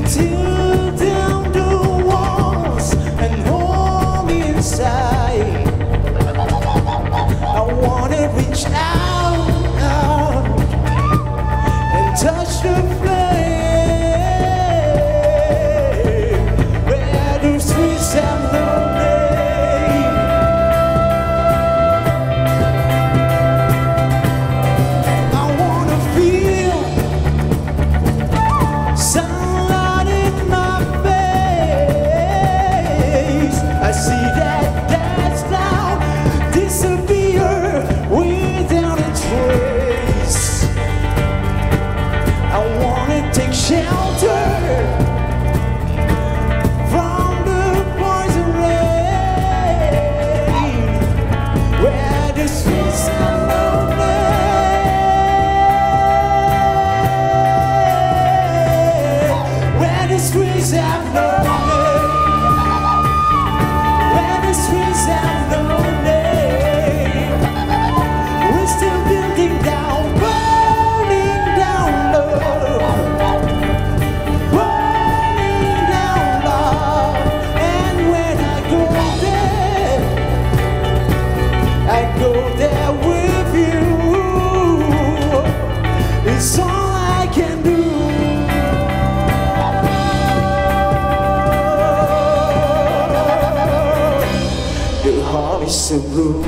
tear down the walls and hold me inside. I wanna reach out and touch the flame where the streets have no name. I wanna feel sunlight in my face. I see that cloud disappear without a trace. I wanna take shelter from the poison rain where the streets are lonely, where the streets have no name, where the streets have no name. We're still building down, burning down love, burning down love. And when I go there with you. It's all I can do. The heart is so blue.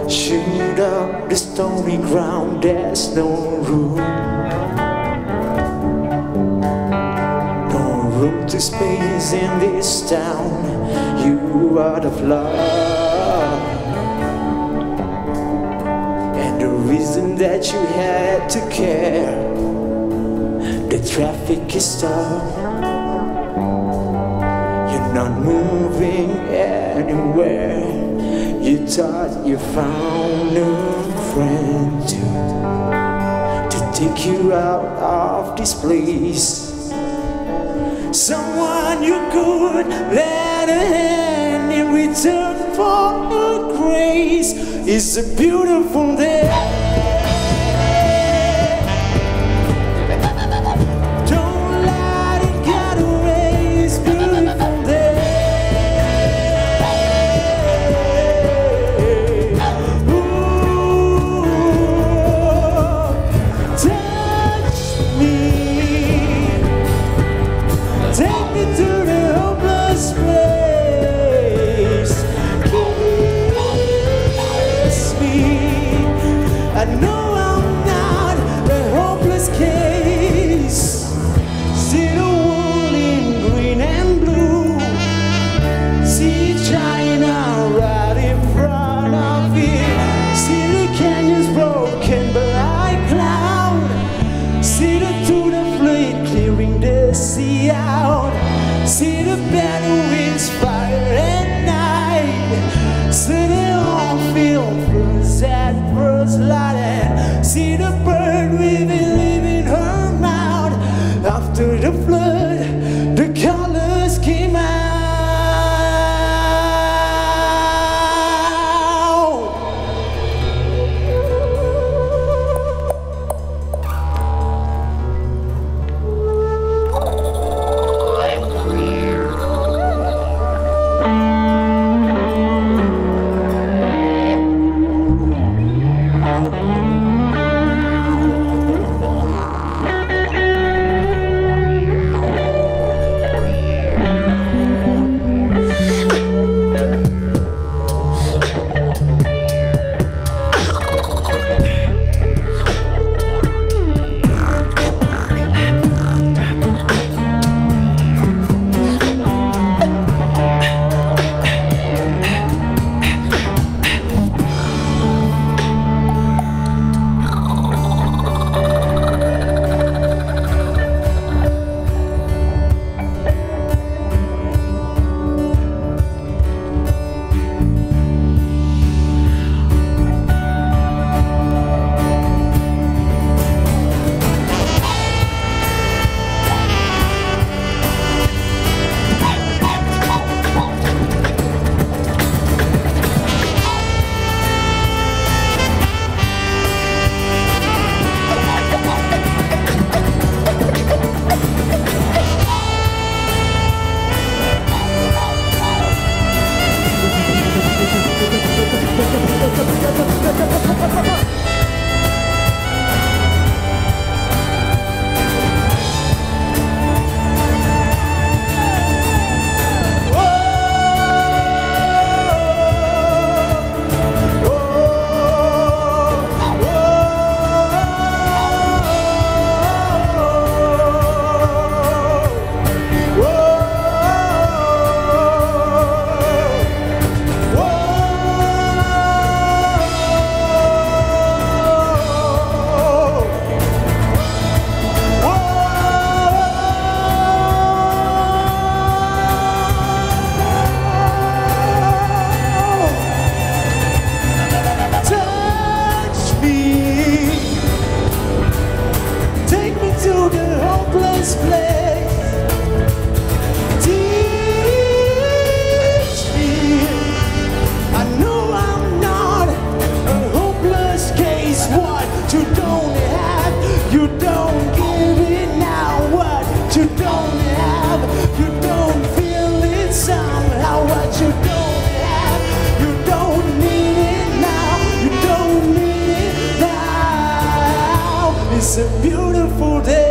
Shoot up the stony ground, there's no room. No room to space in this town. You out of love. And the reason that you had to care, the traffic is stopped. You're not moving anywhere. You thought you found a friend to take you out of this place. Someone you could lend a hand in return for a grace. It's a beautiful day. Don't let it get away. It's a beautiful day. Ooh, touch me. Take me to the hopeless place. Kiss me. I know I'm not a hopeless case. See the world in green and blue. See China right in front of it. See the canyons broken by cloud. See the tuna fleet clearing the sea out. See the Bedouins fire at night. See the oil field first at first light. beautiful day.